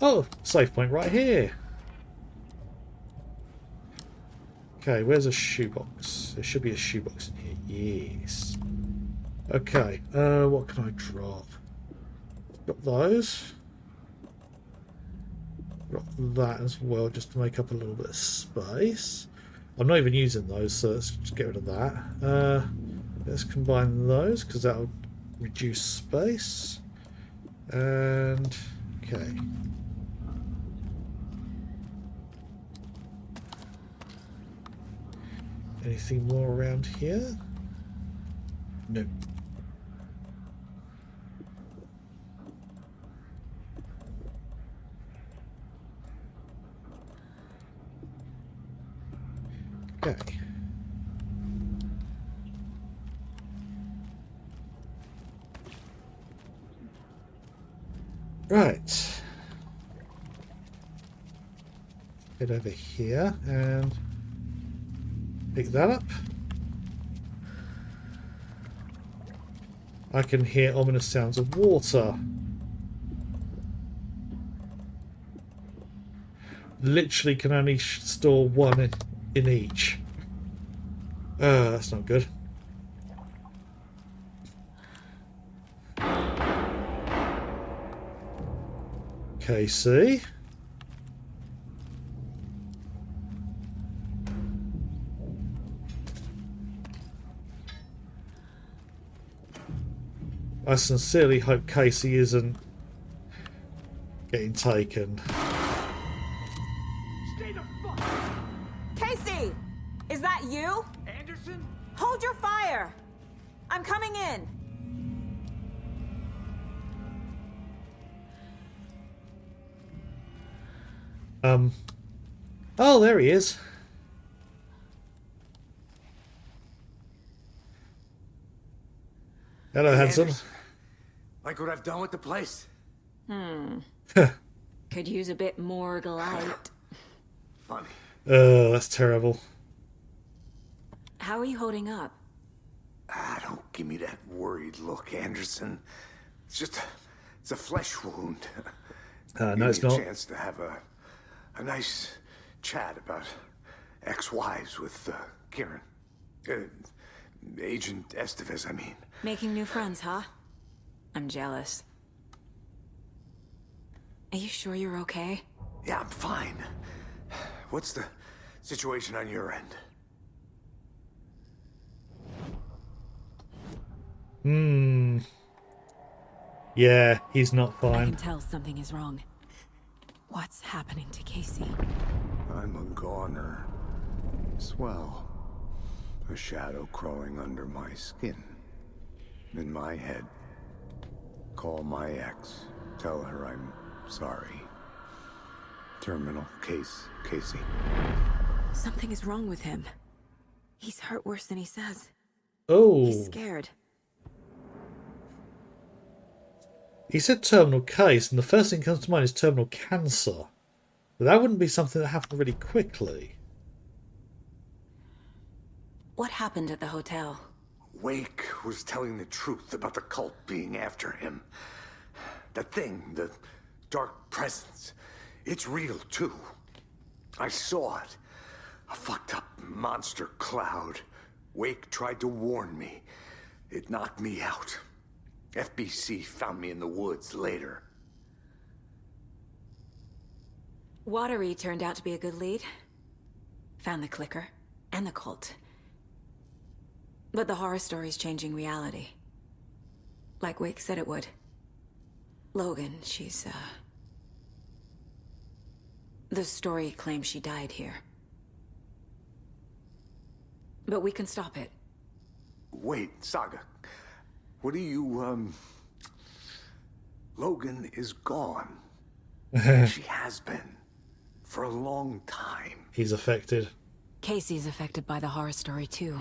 Oh, save point right here. Okay, where's a shoebox? There should be a shoebox in here. Yes. Okay, what can I drop? Got those. Got that as well, just to make up a little bit of space. I'm not even using those, so let's just get rid of that. Let's combine those, because that'll reduce space. And... okay. Anything more around here? No. Okay. Right. Head over here and pick that up. I can hear ominous sounds of water. Literally can only store one in each. That's not good. KC. I sincerely hope Casey isn't getting taken. Stay the fuck! Casey! Is that you? Anderson? Hold your fire! I'm coming in! Oh, there he is. Hello, handsome. Anders, like what I've done with the place? Could use a bit more light. Funny. Oh, that's terrible. How are you holding up? Ah, don't give me that worried look, Anderson. It's a flesh wound. No, Give it's me a not. chance to have a nice chat about ex-wives with Kieran. Agent Estevez, I mean. Making new friends, huh? I'm jealous. Are you sure you're okay? Yeah, I'm fine. What's the situation on your end? Yeah, he's not I can fine. tell something is wrong. What's happening to Casey? I'm a goner. Swell. A shadow crawling under my skin. In my head. Call my ex. Tell her I'm sorry. Terminal case, Casey. Something is wrong with him. He's hurt worse than he says. Oh, He's scared. he said terminal case, and the first thing that comes to mind is terminal cancer. But that wouldn't be something that happened really quickly. What happened at the hotel? Wake was telling the truth about the cult being after him. That thing, the dark presence, it's real too. I saw it. A fucked up monster cloud. Wake tried to warn me. It knocked me out. FBC found me in the woods later. Watery turned out to be a good lead. Found the clicker and the cult. But the horror story's changing reality. Like Wake said it would. Logan, she's, the story claims she died here. But we can stop it. Wait, Saga. What do you, Logan is gone. She has been. For a long time. He's affected. Casey's affected by the horror story, too.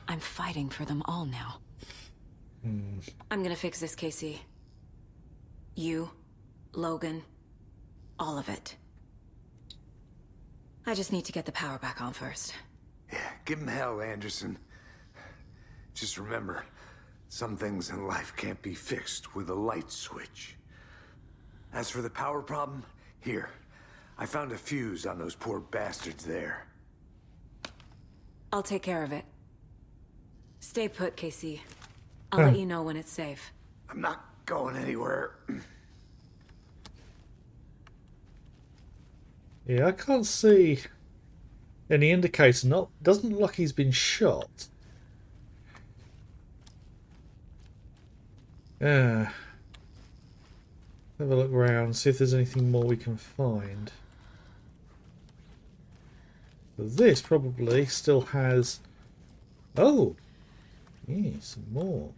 I'm fighting for them all now. I'm gonna fix this, Casey. You, Logan, all of it. I just need to get the power back on first. Yeah, give him hell, Anderson. Just remember, some things in life can't be fixed with a light switch. As for the power problem, here. I found a fuse on those poor bastards there. I'll take care of it. Stay put, Casey. I'll let you know when it's safe. I'm not going anywhere. Yeah, I can't see any indicator. Doesn't look like he's been shot. Yeah. Have a look around, see if there's anything more we can find. But this probably still has... Oh! Yeah, some more.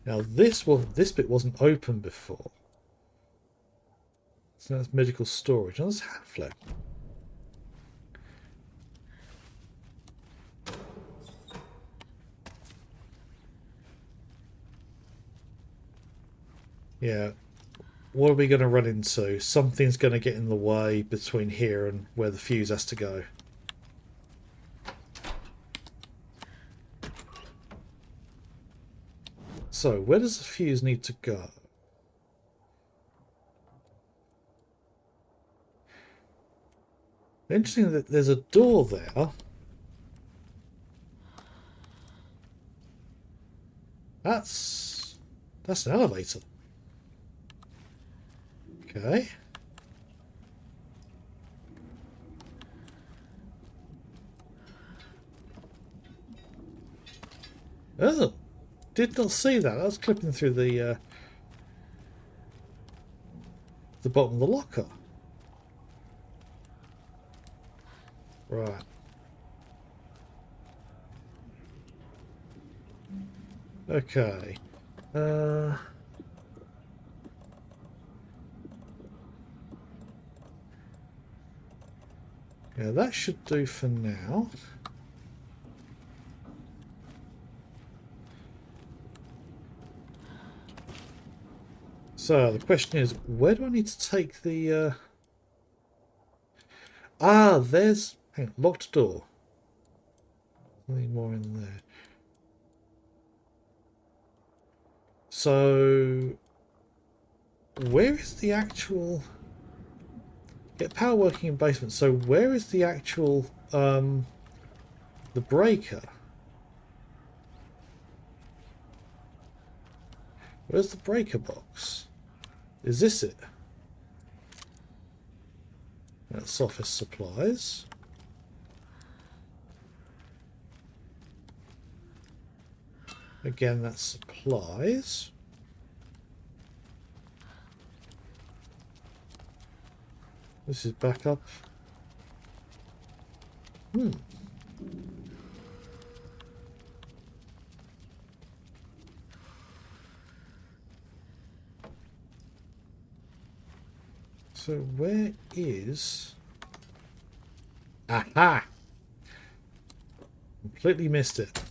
Now this bit wasn't open before. So that's medical storage. Now there's Hatfleck. Yeah. What are we going to run into? Something's going to get in the way between here and where the fuse has to go. So, where does the fuse need to go? Interesting that there's a door there. That's an elevator. Okay. Oh, did not see that. I was clipping through the bottom of the locker. Right. Okay. Yeah, that should do for now. So the question is, where do I need to take the... Ah, there's... Hang on, locked door. Nothing more in there. So... Where is the actual... Get power working in basement. So where is the actual... the breaker? Where's the breaker box? Is this it? That's office supplies. Again, that's supplies. This is backup. So where is... Aha! Completely missed it.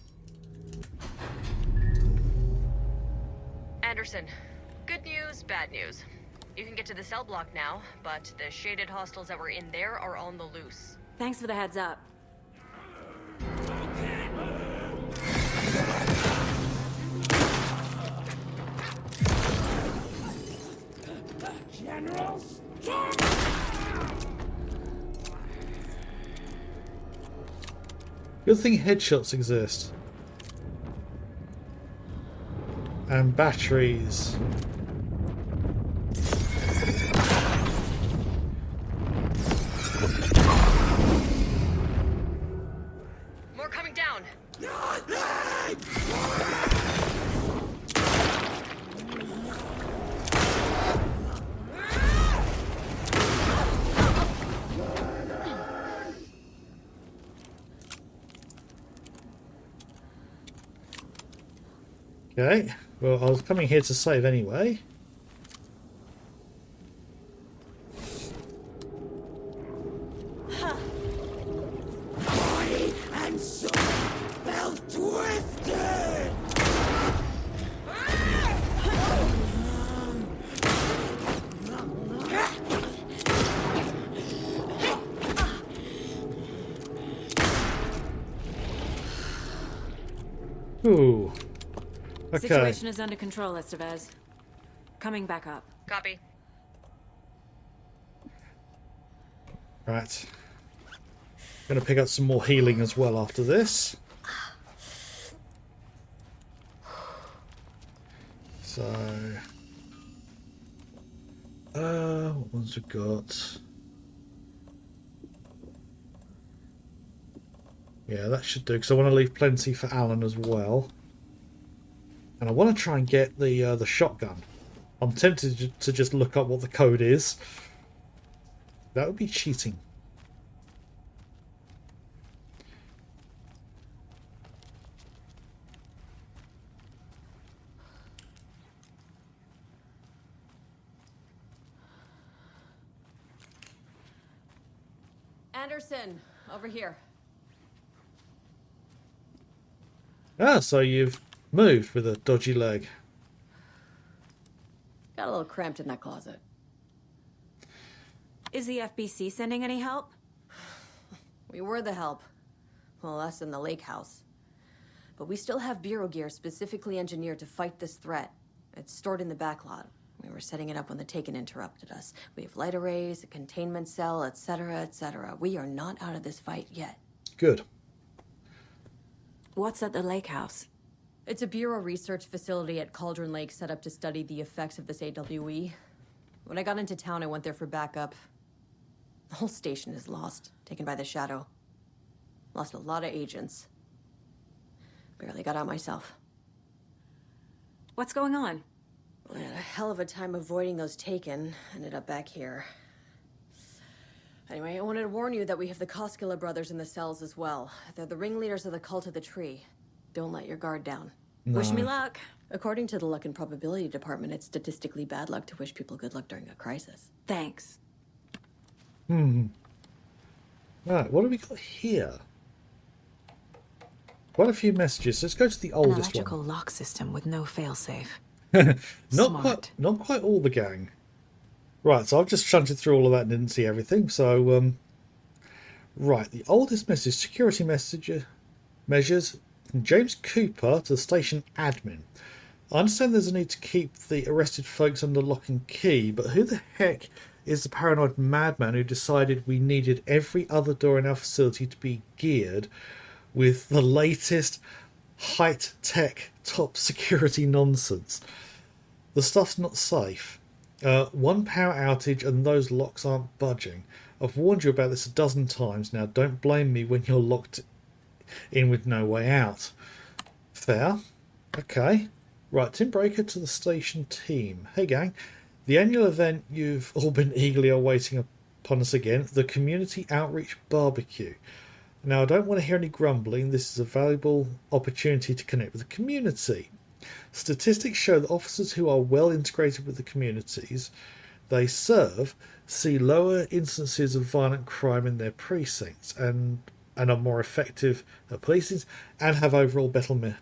Anderson, good news, bad news. You can get to the cell block now, but the shaded hostiles that were in there are on the loose. Thanks for the heads up. Good thing headshots exist. And batteries. More coming down. Okay, well, I was coming here to save anyway. And so fell twisted. Ooh. Okay. Situation is under control, Estevez. Coming back up. Copy. Right. Gonna pick up some more healing as well after this. So... what ones we got? Yeah, that should do, because I want to leave plenty for Alan as well. And I want to try and get the shotgun. I'm tempted to just look up what the code is. That would be cheating. Anderson, over here. Ah, so you've moved with a dodgy leg. Got a little cramped in that closet. Is the FBC sending any help? We were the help. Well, us in the lake house. But we still have Bureau gear specifically engineered to fight this threat. It's stored in the backlot. We were setting it up when the Taken interrupted us. We have light arrays, a containment cell, etc., etc. We are not out of this fight yet. Good. What's at the lake house? It's a Bureau research facility at Cauldron Lake set up to study the effects of this AWE. When I got into town, I went there for backup. The whole station is lost, taken by the Shadow. Lost a lot of agents. Barely got out myself. What's going on? I had a hell of a time avoiding those Taken. Ended up back here. Anyway, I wanted to warn you that we have the Koskela brothers in the cells as well. They're the ringleaders of the Cult of the Tree. Don't let your guard down. No. Wish me luck. According to the Luck and Probability Department, it's statistically bad luck to wish people good luck during a crisis. Thanks. Right, what have we got here? Quite a few messages. Let's go to the An oldest electrical one. lock system with no failsafe. Not quite all the gang. Right, so I've just shunted through all of that and didn't see everything. So, right, the oldest message, security measures from James Cooper to the station admin. I understand there's a need to keep the arrested folks under lock and key, but who the heck is the paranoid madman who decided we needed every other door in our facility to be geared with the latest high-tech top security nonsense? The stuff's not safe. One power outage and those locks aren't budging. I've warned you about this a dozen times now. Don't blame me when you're locked in with no way out. Fair. Okay. Right, Tim Breaker to the station team. Hey gang, the annual event you've all been eagerly awaiting upon us again, the Community Outreach Barbecue. Now, I don't want to hear any grumbling. This is a valuable opportunity to connect with the community. Statistics show that officers who are well integrated with the communities they serve see lower instances of violent crime in their precincts and are more effective at policing and have overall better mental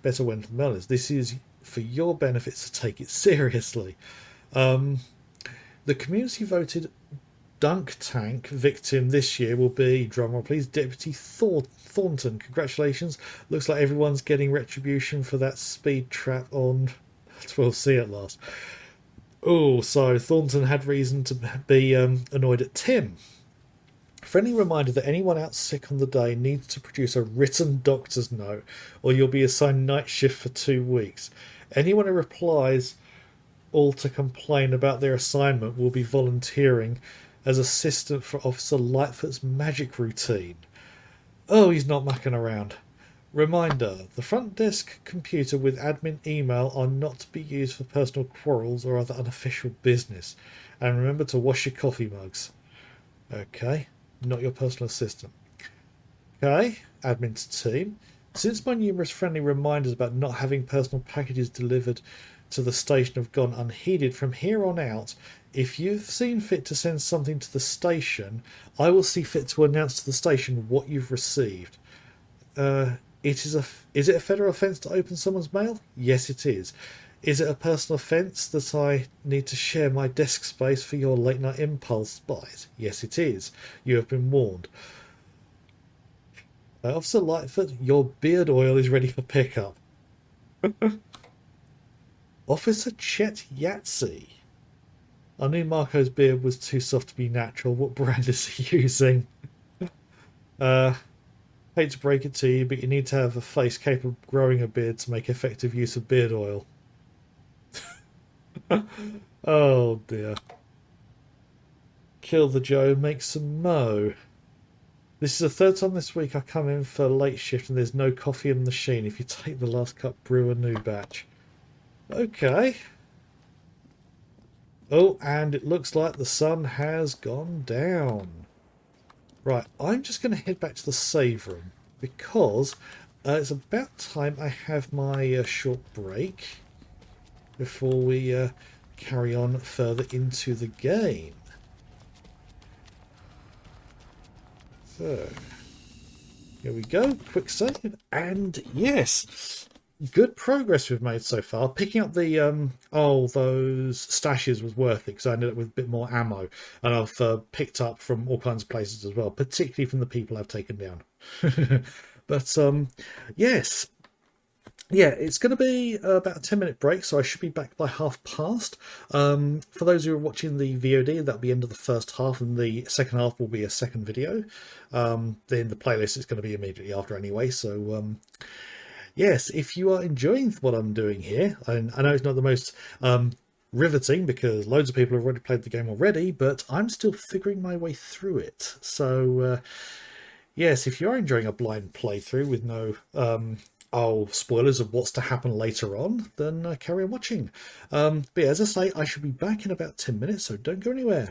wellness. This is for your benefits to take it seriously. The community voted dunk tank victim this year will be, drumroll please, Deputy Thornton. Congratulations. Looks like everyone's getting retribution for that speed trap on 12C at last. Oh, so Thornton had reason to be annoyed at Tim. Friendly reminder that anyone out sick on the day needs to produce a written doctor's note or you'll be assigned night shift for 2 weeks. Anyone who replies all to complain about their assignment will be volunteering as assistant for Officer Lightfoot's magic routine. Oh, he's not mucking around. Reminder, the front desk computer with admin email are not to be used for personal quarrels or other unofficial business. And remember to wash your coffee mugs. Okay, not your personal assistant. Okay, admin to team. Since my numerous friendly reminders about not having personal packages delivered to the station have gone unheeded, from here on out, if you've seen fit to send something to the station, I will see fit to announce to the station what you've received. Is it a federal offence to open someone's mail? Yes, it is. Is it a personal offence that I need to share my desk space for your late night impulse buys? Yes, it is. You have been warned. Officer Lightfoot, your beard oil is ready for pickup. Officer Chet Yahtzee. I knew Marco's beard was too soft to be natural. What brand is he using? Hate to break it to you, but you need to have a face capable of growing a beard to make effective use of beard oil. Oh dear. Kill the Joe, make some mo. This is the third time this week I come in for a late shift and there's no coffee in the machine. If you take the last cup, brew a new batch. Okay. Oh, and it looks like the sun has gone down. Right, I'm just going to head back to the save room because it's about time I have my short break before we carry on further into the game. So, here we go, quick save, and yes, good progress we've made so far. Picking up the, those stashes was worth it because I ended up with a bit more ammo, and I've picked up from all kinds of places as well, particularly from the people I've taken down. But, yes. Yeah, it's going to be about a 10-minute break, so I should be back by past. For those who are watching the VOD, that'll be end of the first half, and the second half will be a second video. Then the playlist is going to be immediately after anyway, so yes, if you are enjoying what I'm doing here, and I know it's not the most riveting because loads of people have already played the game already, but I'm still figuring my way through it. So yes, if you are enjoying a blind playthrough with no spoilers of what's to happen later on, then carry on watching. But yeah, as I say, I should be back in about 10 minutes, so don't go anywhere.